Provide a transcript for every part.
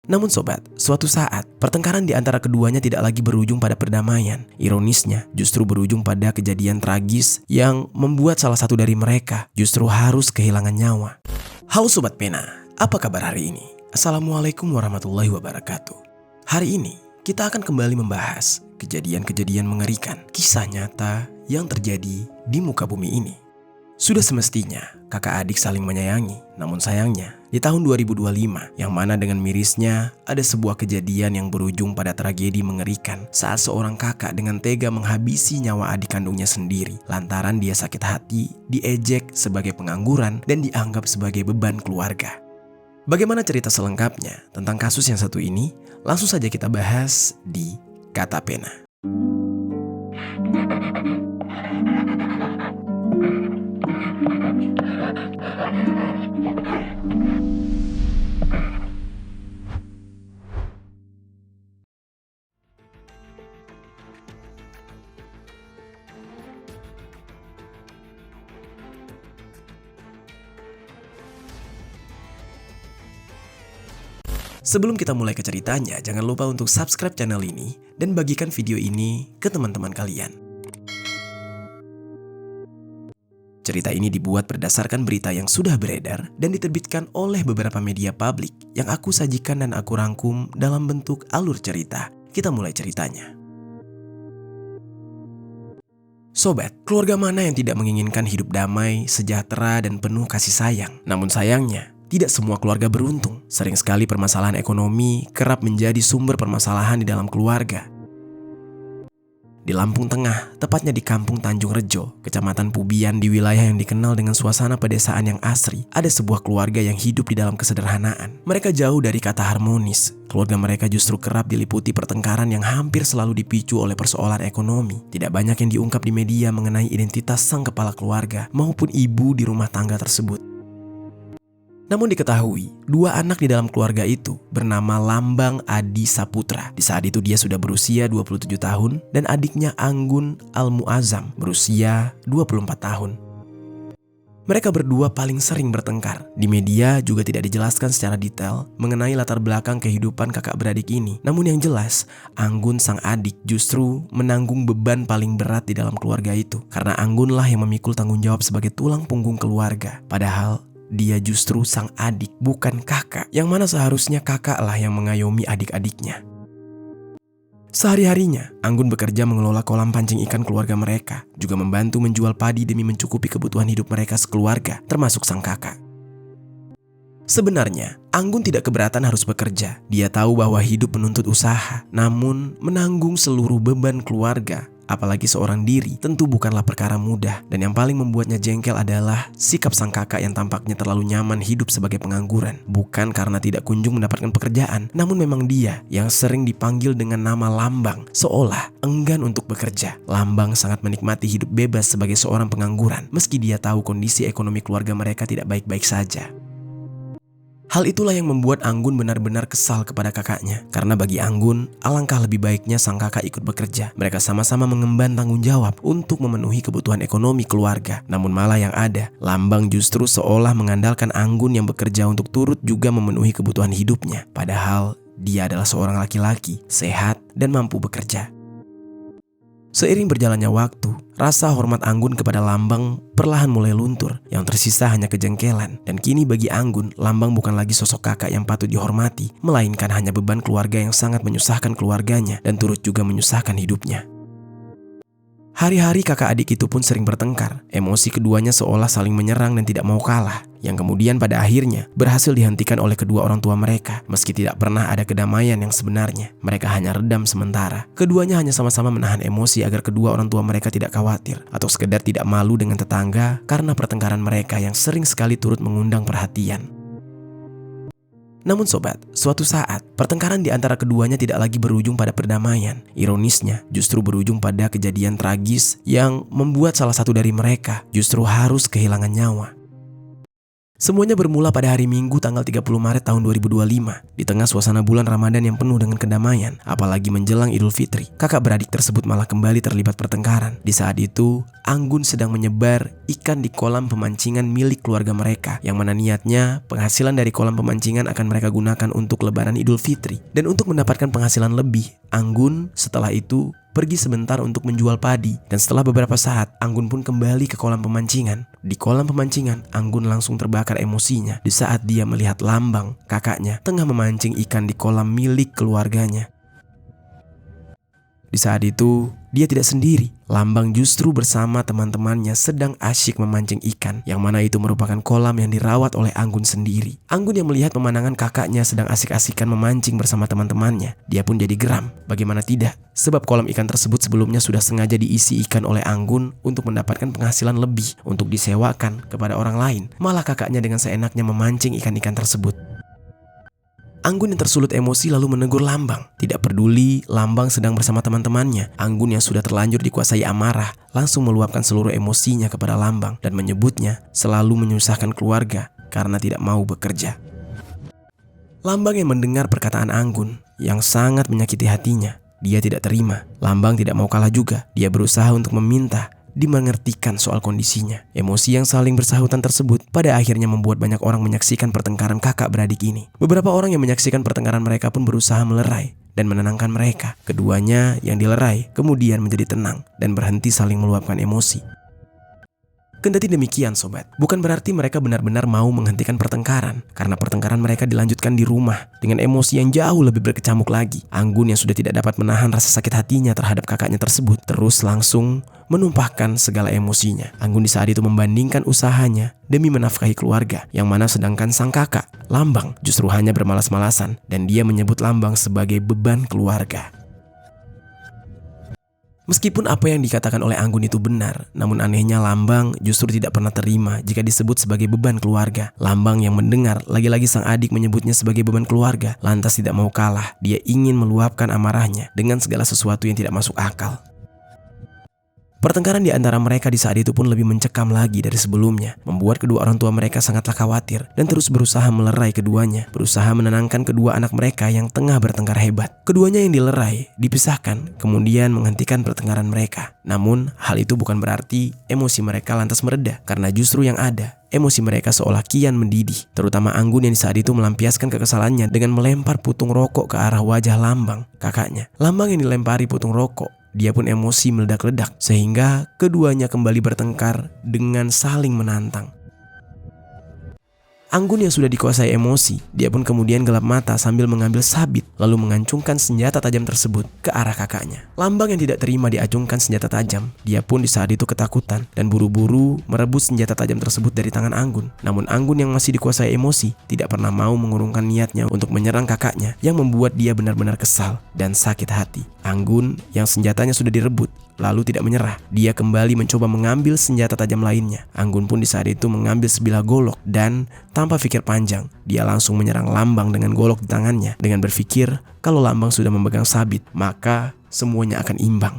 Namun sobat, suatu saat pertengkaran di antara keduanya tidak lagi berujung pada perdamaian. Ironisnya, justru berujung pada kejadian tragis yang membuat salah satu dari mereka justru harus kehilangan nyawa. Halo Sobat Pena, apa kabar hari ini? Assalamualaikum warahmatullahi wabarakatuh. Hari ini kita akan kembali membahas kejadian-kejadian mengerikan, kisah nyata yang terjadi di muka bumi ini. Sudah semestinya kakak adik saling menyayangi, namun sayangnya di tahun 2025 yang mana dengan mirisnya ada sebuah kejadian yang berujung pada tragedi mengerikan saat seorang kakak dengan tega menghabisi nyawa adik kandungnya sendiri lantaran dia sakit hati, diejek sebagai pengangguran dan dianggap sebagai beban keluarga. Bagaimana cerita selengkapnya tentang kasus yang satu ini? Langsung saja kita bahas di Kata Pena. Sebelum kita mulai ke ceritanya, jangan lupa untuk subscribe channel ini dan bagikan video ini ke teman-teman kalian. Cerita ini dibuat berdasarkan berita yang sudah beredar dan diterbitkan oleh beberapa media publik yang aku sajikan dan aku rangkum dalam bentuk alur cerita. Kita mulai ceritanya. Sobat, keluarga mana yang tidak menginginkan hidup damai, sejahtera, dan penuh kasih sayang? Namun sayangnya, tidak semua keluarga beruntung. Sering sekali permasalahan ekonomi kerap menjadi sumber permasalahan di dalam keluarga. Di Lampung Tengah, tepatnya di Kampung Tanjung Rejo, Kecamatan Pubian di wilayah yang dikenal dengan suasana pedesaan yang asri, ada sebuah keluarga yang hidup di dalam kesederhanaan. Mereka jauh dari kata harmonis. Keluarga mereka justru kerap diliputi pertengkaran yang hampir selalu dipicu oleh persoalan ekonomi. Tidak banyak yang diungkap di media mengenai identitas sang kepala keluarga maupun ibu di rumah tangga tersebut. Namun diketahui, dua anak di dalam keluarga itu bernama Lambang Adi Saputra. Di saat itu dia sudah berusia 27 tahun dan adiknya Anggun Al-Muazzam berusia 24 tahun. Mereka berdua paling sering bertengkar. Di media juga tidak dijelaskan secara detail mengenai latar belakang kehidupan kakak beradik ini. Namun yang jelas, Anggun sang adik justru menanggung beban paling berat di dalam keluarga itu. Karena Anggunlah yang memikul tanggung jawab sebagai tulang punggung keluarga. Padahal dia justru sang adik, bukan kakak, yang mana seharusnya kakaklah yang mengayomi adik-adiknya. Sehari-harinya, Anggun bekerja mengelola kolam pancing ikan keluarga mereka, juga membantu menjual padi demi mencukupi kebutuhan hidup mereka sekeluarga, termasuk sang kakak. Sebenarnya, Anggun tidak keberatan harus bekerja. Dia tahu bahwa hidup menuntut usaha, namun menanggung seluruh beban keluarga, apalagi seorang diri, tentu bukanlah perkara mudah. Dan yang paling membuatnya jengkel adalah sikap sang kakak yang tampaknya terlalu nyaman hidup sebagai pengangguran. Bukan karena tidak kunjung mendapatkan pekerjaan, namun memang dia yang sering dipanggil dengan nama Lambang, seolah enggan untuk bekerja. Lambang sangat menikmati hidup bebas sebagai seorang pengangguran, meski dia tahu kondisi ekonomi keluarga mereka tidak baik-baik saja. Hal itulah yang membuat Anggun benar-benar kesal kepada kakaknya. Karena bagi Anggun, alangkah lebih baiknya sang kakak ikut bekerja. Mereka sama-sama mengemban tanggung jawab untuk memenuhi kebutuhan ekonomi keluarga. Namun malah yang ada, Lambang justru seolah mengandalkan Anggun yang bekerja untuk turut juga memenuhi kebutuhan hidupnya. Padahal dia adalah seorang laki-laki, sehat dan mampu bekerja. Seiring berjalannya waktu, rasa hormat Anggun kepada Lambang perlahan mulai luntur. Yang tersisa hanya kejengkelan. Dan kini bagi Anggun, Lambang bukan lagi sosok kakak yang patut dihormati, melainkan hanya beban keluarga yang sangat menyusahkan keluarganya dan turut juga menyusahkan hidupnya. Hari-hari kakak adik itu pun sering bertengkar. Emosi keduanya seolah saling menyerang dan tidak mau kalah, yang kemudian pada akhirnya berhasil dihentikan oleh kedua orang tua mereka. Meski tidak pernah ada kedamaian yang sebenarnya, mereka hanya redam sementara. Keduanya hanya sama-sama menahan emosi agar kedua orang tua mereka tidak khawatir atau sekedar tidak malu dengan tetangga karena pertengkaran mereka yang sering sekali turut mengundang perhatian. Namun sobat, suatu saat pertengkaran di antara keduanya tidak lagi berujung pada perdamaian. Ironisnya, justru berujung pada kejadian tragis yang membuat salah satu dari mereka justru harus kehilangan nyawa. Semuanya bermula pada hari Minggu tanggal 30 Maret tahun 2025. Di tengah suasana bulan Ramadan yang penuh dengan kedamaian, apalagi menjelang Idul Fitri, kakak beradik tersebut malah kembali terlibat pertengkaran. Di saat itu, Anggun sedang menyebar ikan di kolam pemancingan milik keluarga mereka, yang mana niatnya penghasilan dari kolam pemancingan akan mereka gunakan untuk Lebaran Idul Fitri. Dan untuk mendapatkan penghasilan lebih, Anggun setelah itu pergi sebentar untuk menjual padi. Dan setelah beberapa saat, Anggun pun kembali ke kolam pemancingan. Di kolam pemancingan, Anggun langsung terbakar emosinya di saat dia melihat Lambang, kakaknya, tengah memancing ikan di kolam milik keluarganya. Di saat itu, dia tidak sendiri. Lambang justru bersama teman-temannya sedang asyik memancing ikan, yang mana itu merupakan kolam yang dirawat oleh Anggun sendiri. Anggun yang melihat pemandangan kakaknya sedang asik-asikan memancing bersama teman-temannya, dia pun jadi geram. Bagaimana tidak? Sebab kolam ikan tersebut sebelumnya sudah sengaja diisi ikan oleh Anggun untuk mendapatkan penghasilan lebih untuk disewakan kepada orang lain. Malah kakaknya dengan seenaknya memancing ikan-ikan tersebut. Anggun yang tersulut emosi lalu menegur Lambang. Tidak peduli Lambang sedang bersama teman-temannya, Anggun yang sudah terlanjur dikuasai amarah langsung meluapkan seluruh emosinya kepada Lambang dan menyebutnya selalu menyusahkan keluarga karena tidak mau bekerja. Lambang yang mendengar perkataan Anggun yang sangat menyakiti hatinya, dia tidak terima. Lambang tidak mau kalah juga. Dia berusaha untuk meminta dimengertikan soal kondisinya. Emosi yang saling bersahutan tersebut pada akhirnya membuat banyak orang menyaksikan pertengkaran kakak beradik ini. Beberapa orang yang menyaksikan pertengkaran mereka pun berusaha melerai dan menenangkan mereka. Keduanya yang dilerai kemudian menjadi tenang dan berhenti saling meluapkan emosi. Kendati demikian sobat, bukan berarti mereka benar-benar mau menghentikan pertengkaran, karena pertengkaran mereka dilanjutkan di rumah dengan emosi yang jauh lebih berkecamuk lagi. Anggun yang sudah tidak dapat menahan rasa sakit hatinya terhadap kakaknya tersebut terus langsung menumpahkan segala emosinya. Anggun di saat itu membandingkan usahanya demi menafkahi keluarga, yang mana sedangkan sang kakak, Lambang, justru hanya bermalas-malasan dan dia menyebut Lambang sebagai beban keluarga. Meskipun apa yang dikatakan oleh Anggun itu benar, namun anehnya Lambang justru tidak pernah terima jika disebut sebagai beban keluarga. Lambang yang mendengar lagi-lagi sang adik menyebutnya sebagai beban keluarga, lantas tidak mau kalah. Dia ingin meluapkan amarahnya dengan segala sesuatu yang tidak masuk akal. Pertengkaran di antara mereka di saat itu pun lebih mencekam lagi dari sebelumnya, membuat kedua orang tua mereka sangatlah khawatir dan terus berusaha melerai keduanya, berusaha menenangkan kedua anak mereka yang tengah bertengkar hebat. Keduanya yang dilerai, dipisahkan, kemudian menghentikan pertengkaran mereka. Namun, hal itu bukan berarti emosi mereka lantas mereda, karena justru yang ada, emosi mereka seolah kian mendidih. Terutama Anggun yang di saat itu melampiaskan kekesalannya dengan melempar putung rokok ke arah wajah Lambang, kakaknya. Lambang yang dilempari putung rokok, dia pun emosi meledak-ledak sehingga keduanya kembali bertengkar dengan saling menantang. Anggun yang sudah dikuasai emosi, dia pun kemudian gelap mata sambil mengambil sabit lalu mengancungkan senjata tajam tersebut ke arah kakaknya. Lambang yang tidak terima diacungkan senjata tajam, dia pun di saat itu ketakutan dan buru-buru merebut senjata tajam tersebut dari tangan Anggun. Namun Anggun yang masih dikuasai emosi tidak pernah mau mengurungkan niatnya untuk menyerang kakaknya, yang membuat dia benar-benar kesal dan sakit hati. Anggun yang senjatanya sudah direbut lalu tidak menyerah. Dia kembali mencoba mengambil senjata tajam lainnya. Anggun pun di saat itu mengambil sebilah golok dan tanpa pikir panjang, dia langsung menyerang Lambang dengan golok di tangannya dengan berpikir kalau Lambang sudah memegang sabit, maka semuanya akan imbang.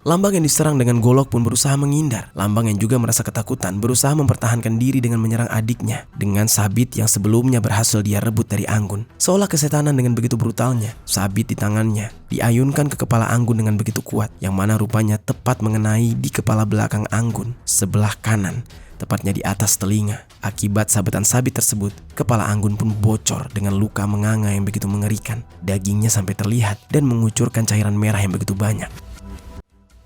Lambang yang diserang dengan golok pun berusaha menghindar. Lambang yang juga merasa ketakutan berusaha mempertahankan diri dengan menyerang adiknya dengan sabit yang sebelumnya berhasil dia rebut dari Anggun. Seolah kesetanan dengan begitu brutalnya, sabit di tangannya diayunkan ke kepala Anggun dengan begitu kuat, yang mana rupanya tepat mengenai di kepala belakang Anggun sebelah kanan, tepatnya di atas telinga. Akibat sabetan sabit tersebut, kepala Anggun pun bocor dengan luka menganga yang begitu mengerikan. Dagingnya sampai terlihat dan mengucurkan cairan merah yang begitu banyak.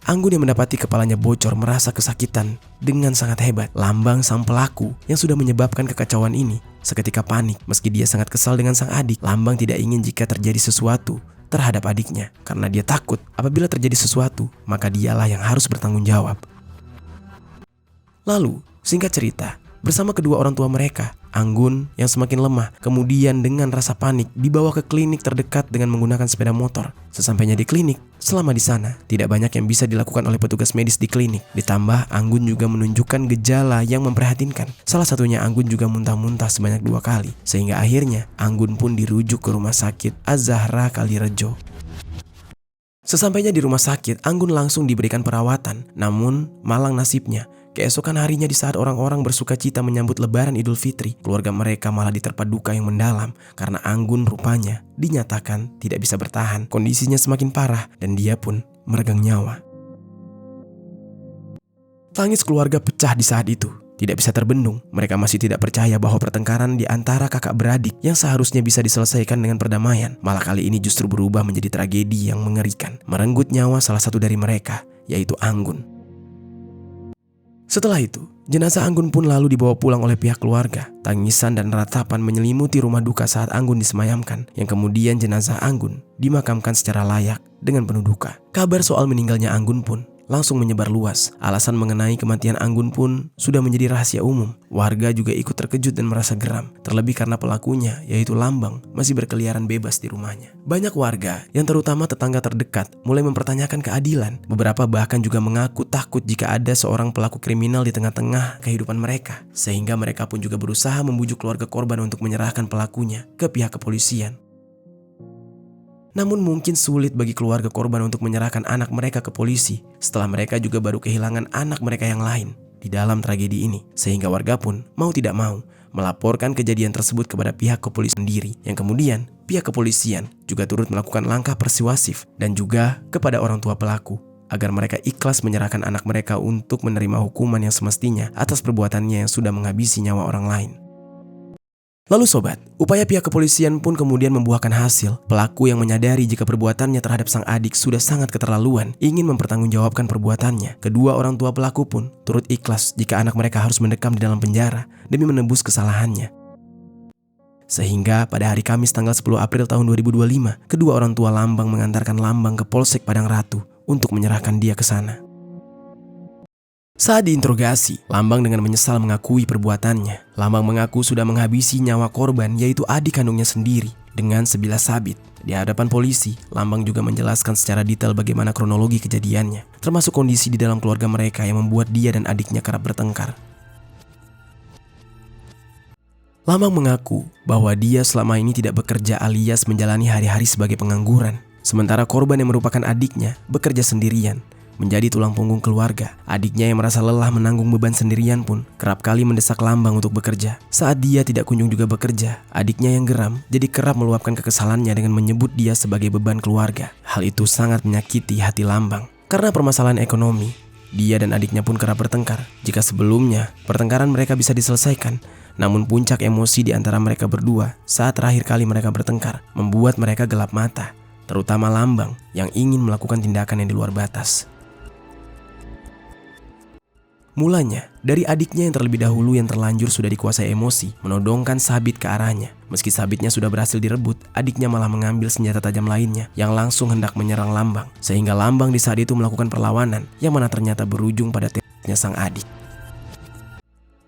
Anggun yang mendapati kepalanya bocor merasa kesakitan dengan sangat hebat. Lambang sang pelaku yang sudah menyebabkan kekacauan ini seketika panik. Meski dia sangat kesal dengan sang adik, Lambang tidak ingin jika terjadi sesuatu terhadap adiknya, karena dia takut apabila terjadi sesuatu maka dialah yang harus bertanggung jawab. Lalu, singkat cerita, bersama kedua orang tua mereka, Anggun yang semakin lemah kemudian dengan rasa panik dibawa ke klinik terdekat dengan menggunakan sepeda motor. Sesampainya di klinik, selama di sana tidak banyak yang bisa dilakukan oleh petugas medis di klinik. Ditambah Anggun juga menunjukkan gejala yang memprihatinkan. Salah satunya Anggun juga muntah-muntah sebanyak 2 kali, sehingga akhirnya Anggun pun dirujuk ke rumah sakit Az-Zahra Kalirejo. Sesampainya di rumah sakit, Anggun langsung diberikan perawatan. Namun malang nasibnya, Keesokan harinya di saat orang-orang bersuka cita menyambut Lebaran Idul Fitri, keluarga mereka malah diterpa duka yang mendalam karena Anggun rupanya dinyatakan tidak bisa bertahan. Kondisinya semakin parah dan dia pun meregang nyawa. Tangis keluarga pecah di saat itu. Tidak bisa terbendung, mereka masih tidak percaya bahwa pertengkaran di antara kakak beradik yang seharusnya bisa diselesaikan dengan perdamaian, malah kali ini justru berubah menjadi tragedi yang mengerikan, merenggut nyawa salah satu dari mereka, yaitu Anggun. Setelah itu, jenazah Anggun pun lalu dibawa pulang oleh pihak keluarga. Tangisan dan ratapan menyelimuti rumah duka saat Anggun disemayamkan, yang kemudian jenazah Anggun dimakamkan secara layak dengan penuh duka. Kabar soal meninggalnya Anggun pun langsung menyebar luas. Alasan mengenai kematian Anggun pun sudah menjadi rahasia umum. Warga juga ikut terkejut dan merasa geram, terlebih karena pelakunya, yaitu Lambang, masih berkeliaran bebas di rumahnya. Banyak warga, yang terutama tetangga terdekat, mulai mempertanyakan keadilan. Beberapa bahkan juga mengaku takut jika ada seorang pelaku kriminal di tengah-tengah kehidupan mereka, sehingga mereka pun juga berusaha membujuk keluarga korban untuk menyerahkan pelakunya ke pihak kepolisian. Namun mungkin sulit bagi keluarga korban untuk menyerahkan anak mereka ke polisi setelah mereka juga baru kehilangan anak mereka yang lain di dalam tragedi ini. Sehingga warga pun mau tidak mau melaporkan kejadian tersebut kepada pihak kepolisian sendiri, yang kemudian pihak kepolisian juga turut melakukan langkah persuasif dan juga kepada orang tua pelaku agar mereka ikhlas menyerahkan anak mereka untuk menerima hukuman yang semestinya atas perbuatannya yang sudah menghabisi nyawa orang lain. Lalu sobat, upaya pihak kepolisian pun kemudian membuahkan hasil. Pelaku yang menyadari jika perbuatannya terhadap sang adik sudah sangat keterlaluan, ingin mempertanggungjawabkan perbuatannya. Kedua orang tua pelaku pun turut ikhlas jika anak mereka harus mendekam di dalam penjara demi menebus kesalahannya. Sehingga pada hari Kamis tanggal 10 April tahun 2025, kedua orang tua Lambang mengantarkan Lambang ke Polsek Padang Ratu untuk menyerahkan dia ke sana. Saat diinterogasi, Lambang dengan menyesal mengakui perbuatannya. Lambang mengaku sudah menghabisi nyawa korban, yaitu adik kandungnya sendiri, dengan sebilah sabit. Di hadapan polisi, Lambang juga menjelaskan secara detail bagaimana kronologi kejadiannya, termasuk kondisi di dalam keluarga mereka yang membuat dia dan adiknya kerap bertengkar. Lambang mengaku bahwa dia selama ini tidak bekerja alias menjalani hari-hari sebagai pengangguran. Sementara korban yang merupakan adiknya bekerja sendirian, menjadi tulang punggung keluarga. Adiknya yang merasa lelah menanggung beban sendirian pun kerap kali mendesak Lambang untuk bekerja. Saat dia tidak kunjung juga bekerja, adiknya yang geram jadi kerap meluapkan kekesalannya dengan menyebut dia sebagai beban keluarga. Hal itu sangat menyakiti hati Lambang. Karena permasalahan ekonomi, dia dan adiknya pun kerap bertengkar. Jika sebelumnya pertengkaran mereka bisa diselesaikan, namun puncak emosi di antara mereka berdua saat terakhir kali mereka bertengkar membuat mereka gelap mata, terutama Lambang yang ingin melakukan tindakan yang di luar batas. Mulanya, dari adiknya yang terlebih dahulu yang terlanjur sudah dikuasai emosi, menodongkan sabit ke arahnya. Meski sabitnya sudah berhasil direbut, adiknya malah mengambil senjata tajam lainnya yang langsung hendak menyerang Lambang. Sehingga Lambang di saat itu melakukan perlawanan yang mana ternyata berujung pada tewasnya sang adik.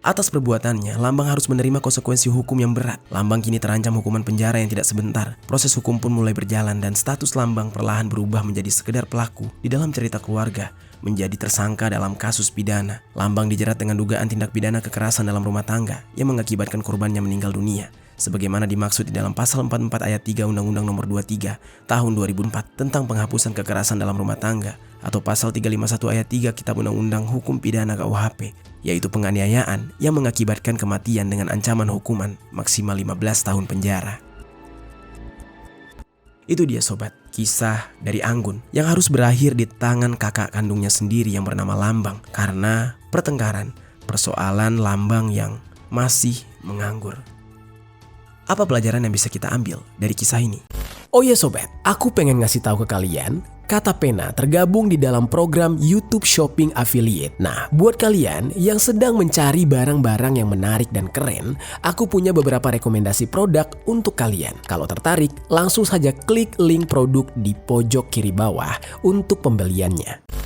Atas perbuatannya, Lambang harus menerima konsekuensi hukum yang berat. Lambang kini terancam hukuman penjara yang tidak sebentar. Proses hukum pun mulai berjalan dan status Lambang perlahan berubah menjadi sekedar pelaku di dalam cerita keluarga, menjadi tersangka dalam kasus pidana. Lambang dijerat dengan dugaan tindak pidana kekerasan dalam rumah tangga yang mengakibatkan korbannya meninggal dunia, sebagaimana dimaksud di dalam pasal 44 ayat 3 Undang-Undang Nomor 23 Tahun 2004 tentang penghapusan kekerasan dalam rumah tangga, atau pasal 351 ayat 3 Kitab Undang-Undang Hukum Pidana KUHP, yaitu penganiayaan yang mengakibatkan kematian dengan ancaman hukuman maksimal 15 tahun penjara. Itu dia sobat, kisah dari Anggun yang harus berakhir di tangan kakak kandungnya sendiri yang bernama Lambang karena pertengkaran, persoalan Lambang yang masih menganggur. Apa pelajaran yang bisa kita ambil dari kisah ini? Oh iya sobat, aku pengen ngasih tahu ke kalian, Kata Pena tergabung di dalam program YouTube Shopping Affiliate. Nah, buat kalian yang sedang mencari barang-barang yang menarik dan keren, aku punya beberapa rekomendasi produk untuk kalian. Kalau tertarik, langsung saja klik link produk di pojok kiri bawah untuk pembeliannya.